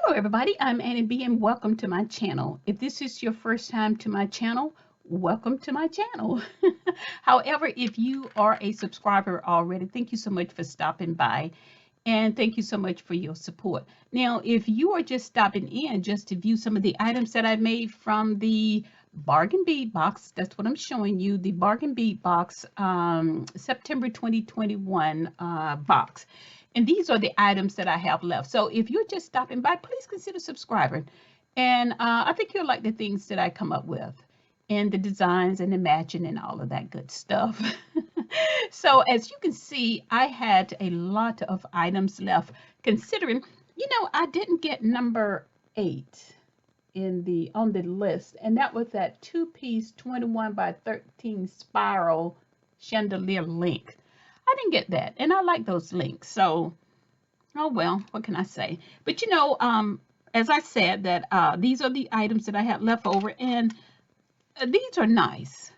Hello everybody, I'm Annie B and welcome to my channel. If this is your first time to my channel, welcome to my channel. However, if you are a subscriber already, thank you so much for stopping by and thank you so much for your support. Now, if you are just stopping in just to view some of the items that I made from the bargain bead box, that's what I'm showing you, the bargain bead box September 2021 box. And these are the items that I have left. So if you're just stopping by, please consider subscribing. And I think you'll like the things that I come up with and the designs and the matching and all of that good stuff. So as you can see, I had a lot of items left considering, I didn't get number 8 on the list, and that was that two-piece 21 by 13 spiral chandelier link. I didn't get that, and I like those links. So, oh well, what can I say? But as I said, that these are the items that I had left over, and these are nice.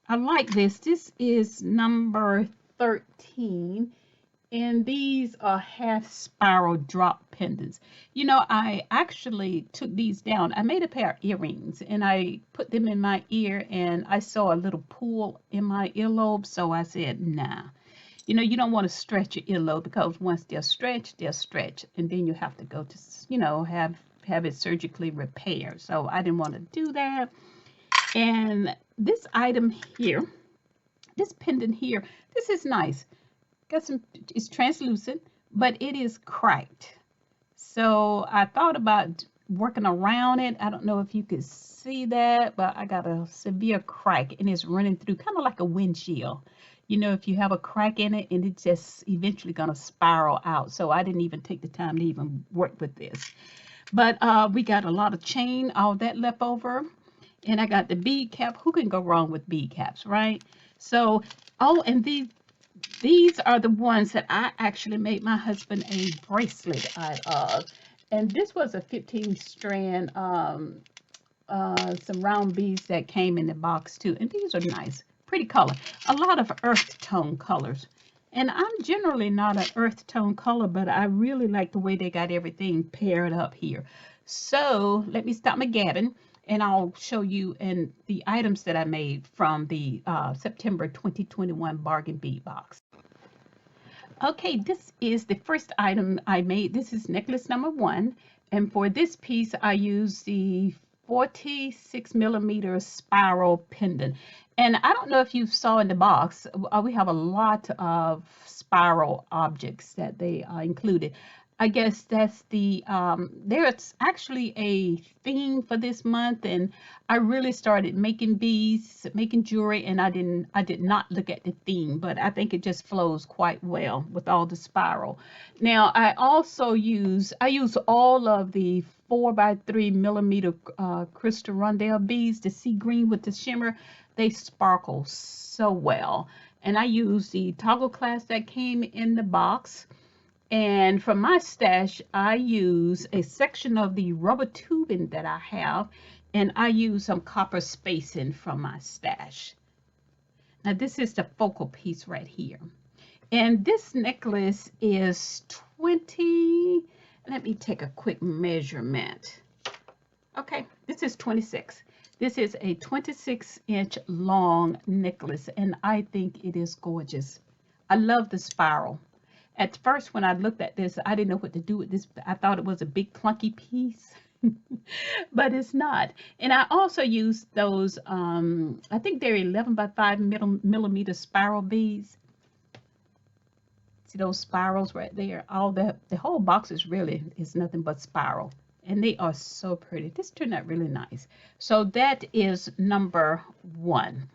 I like this. This is number 13, and these are half spiral drop pendants. I actually took these down. I made a pair of earrings, and I put them in my ear, and I saw a little pool in my earlobe, so I said, nah. You don't want to stretch your earlobe because once they're stretched, and then you have to go to, have it surgically repaired. So I didn't want to do that. And this item here, this pendant here, this is nice. It's translucent, but it is cracked. So I thought about working around it. I don't know if you could see that, but I got a severe crack and it's running through kind of like a windshield. If you have a crack in it, and it's just eventually going to spiral out. So I didn't even take the time to even work with this. But we got a lot of chain, all that left over. And I got the bead cap. Who can go wrong with bead caps, right? So, and these are the ones that I actually made my husband a bracelet out of. And this was a 15 strand, some round beads that came in the box too. And these are nice. Pretty color, a lot of earth tone colors, and I'm generally not an earth tone color, but I really like the way they got everything paired up here. So let me stop my gabbing and I'll show you the items that I made from the September 2021 bargain bead box. Okay, this is the first item I made. This is necklace number 1, and for this piece I use the 46 millimeter spiral pendant. And I don't know if you saw in the box, we have a lot of spiral objects that they included. I guess that's there's actually a theme for this month, and I really started making beads, making jewelry, and I did not look at the theme, but I think it just flows quite well with all the spiral. Now I also use all of the 4 by 3 millimeter crystal rondelle beads, the sea green with the shimmer. They sparkle so well, and I use the toggle clasp that came in the box. And from my stash, I use a section of the rubber tubing that I have, and I use some copper spacing from my stash. Now this is the focal piece right here. And this necklace is 20, let me take a quick measurement. Okay, this is 26. This is a 26-inch long necklace, and I think it is gorgeous. I love the spiral. At first, when I looked at this, I didn't know what to do with this. I thought it was a big clunky piece, but it's not. And I also use those, I think they're 11 by 5 millimeter spiral beads. See those spirals right there? The whole box is nothing but spiral. And they are so pretty. This turned out really nice. So that is number 1.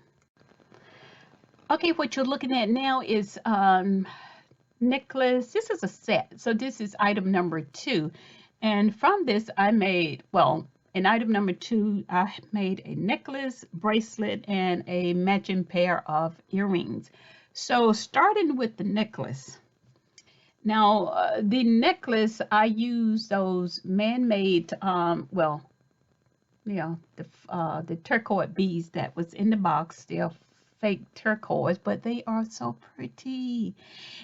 Okay, what you're looking at now is necklace. This is a set, so this is item number 2, and from this I made, well, in item number 2 I made a necklace, bracelet, and a matching pair of earrings. So starting with the necklace. Now the necklace, I use those man-made the turquoise beads that was in the box. They're fake turquoise, but they are so pretty.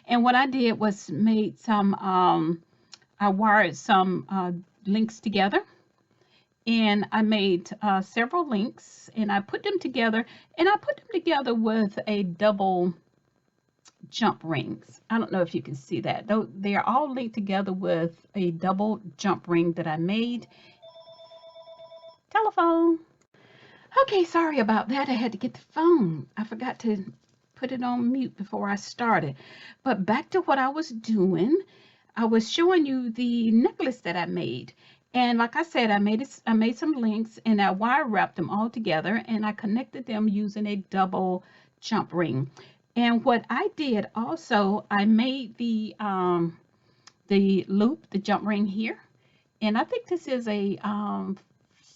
And what I did was made some I wired some links together, and I made several links, and I put them together, and I put them together with a double jump rings. I don't know if you can see that. Though they are all linked together with a double jump ring that I made. Telephone. Okay, sorry about that. I had to get the phone. I forgot to put it on mute before I started. But back to what I was doing. I was showing you the necklace that I made. And like I said, I made some links, and I wire wrapped them all together, and I connected them using a double jump ring. And what I did also, I made the loop, the jump ring here. And I think this is a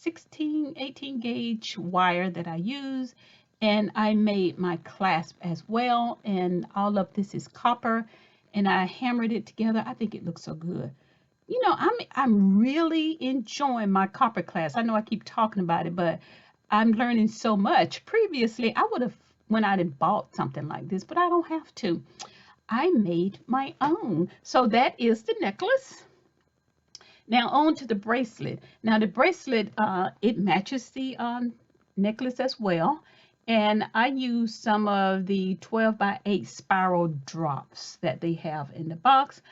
18 gauge wire that I use. And I made my clasp as well. And all of this is copper. And I hammered it together. I think it looks so good. You know, I'm really enjoying my copper clasp. I know I keep talking about it, but I'm learning so much. Previously, I would have went out and bought something like this, but I don't have to. I made my own. So that is the necklace. Now on to the bracelet. Now the bracelet, it matches the necklace as well. And I use some of the 12x8 spiral drops that they have in the box.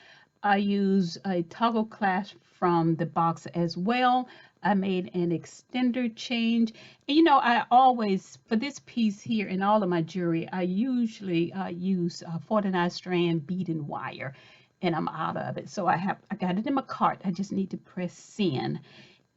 I use a toggle clasp from the box as well. I made an extender change. And you know, I always, for this piece here in all of my jewelry, I usually use 49 strand bead and wire, and I'm out of it. So I got it in my cart. I just need to press send.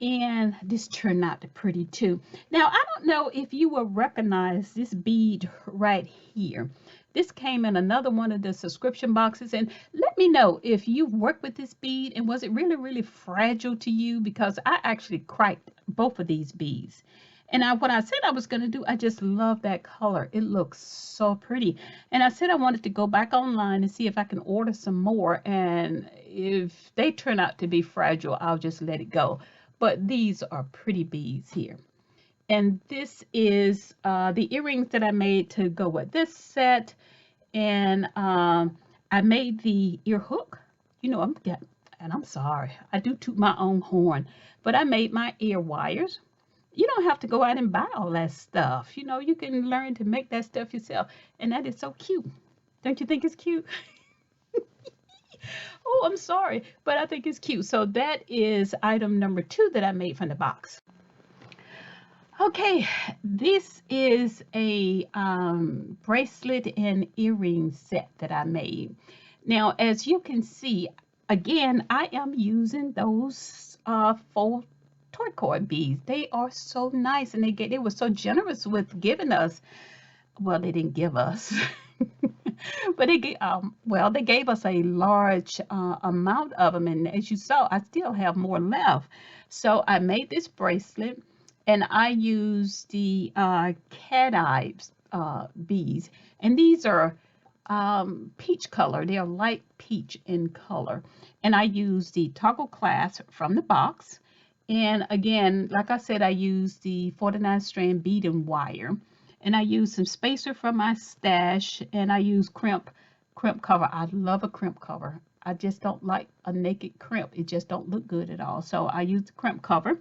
And this turned out pretty too. Now, I don't know if you will recognize this bead right here. This came in another one of the subscription boxes, and let me know if you've worked with this bead and was it really, really fragile to you, because I actually cracked both of these beads. And what I said I was going to do, I just love that color. It looks so pretty. And I said I wanted to go back online and see if I can order some more. And if they turn out to be fragile, I'll just let it go. But these are pretty beads here. And this is the earrings that I made to go with this set. And I made the ear hook. You know, I'm sorry, I do toot my own horn, but I made my ear wires. You don't have to go out and buy all that stuff. You know, you can learn to make that stuff yourself. And that is so cute. Don't you think it's cute? Oh, I'm sorry, but I think it's cute. So that is item number 2 that I made from the box. Okay, this is a bracelet and earring set that I made. Now, as you can see, again, I am using those faux turquoise beads. They are so nice, and they were so generous with giving us. Well, they didn't give us, but they gave us a large amount of them, and as you saw, I still have more left. So I made this bracelet, and I use the cat eye beads, and these are peach color. They are light peach in color, and I use the toggle clasp from the box. And again, like I said, I use the 49 strand bead and wire, and I use some spacer from my stash, and I use crimp cover. I love a crimp cover. I just don't like a naked crimp. It just don't look good at all. So I use the crimp cover.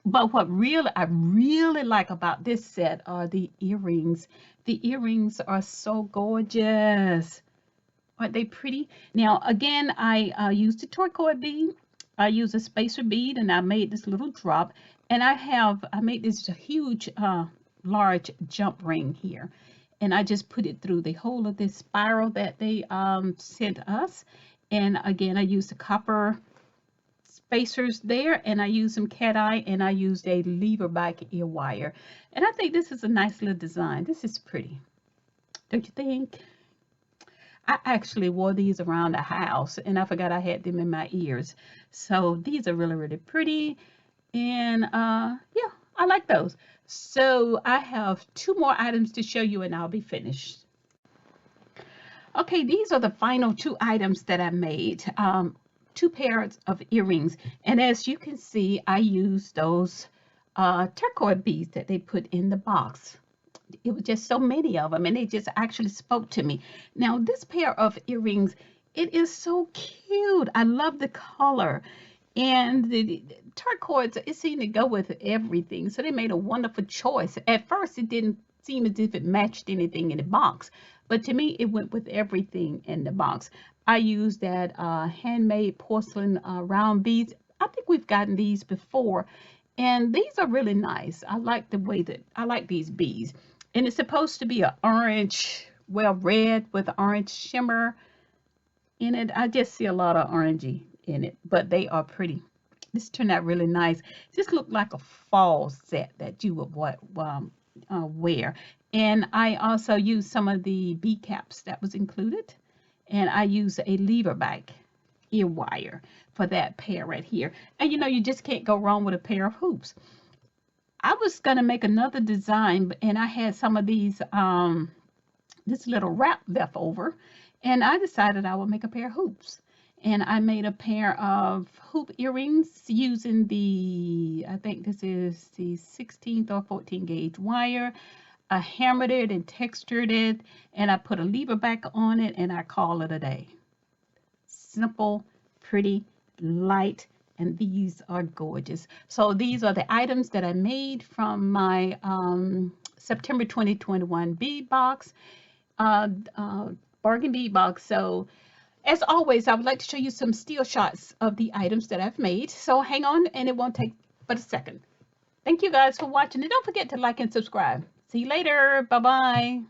But what I really like about this set are the earrings. The earrings are so gorgeous. Aren't they pretty? Now, again, I used the turquoise bead. I use a spacer bead, and I made this little drop. And I made this huge, large jump ring here. And I just put it through the whole of this spiral that they sent us. And again, I used the copper spacers there, and I used some cat eye, and I used a lever back ear wire. And I think this is a nice little design. This is pretty. Don't you think? I actually wore these around the house, and I forgot I had them in my ears. So these are really, really pretty. And yeah, I like those. So I have 2 more items to show you, and I'll be finished. Okay, these are the final 2 items that I made. 2 pairs of earrings. And as you can see, I used those turquoise beads that they put in the box. It was just so many of them, and they just actually spoke to me. Now, this pair of earrings, it is so cute. I love the color. And the turquoise, it seemed to go with everything. So they made a wonderful choice. At first, it didn't seem as if it matched anything in the box, but to me, it went with everything in the box. I used that handmade porcelain round beads. I think we've gotten these before, and these are really nice. I like the way that I like these beads. And it's supposed to be an orange, well, red with orange shimmer in it. I just see a lot of orangey in it, but they are pretty. This turned out really nice. This looked like a fall set that you would wear. And I also used some of the bead caps that was included. And I used a lever back ear wire for that pair right here. And you know, you just can't go wrong with a pair of hoops. I was going to make another design, and I had some of these this little wrap left over, and I decided I would make a pair of hoops. And I made a pair of hoop earrings using the, I think this is the 16th or 14 gauge wire. I hammered it and textured it, and I put a lever back on it, and I call it a day. Simple, pretty, light, and these are gorgeous. So these are the items that I made from my September 2021 bead box, uh, uh, bargain bead box. So as always, I would like to show you some still shots of the items that I've made. So hang on, and it won't take but a second. Thank you guys for watching, and don't forget to like and subscribe. See you later. Bye-bye.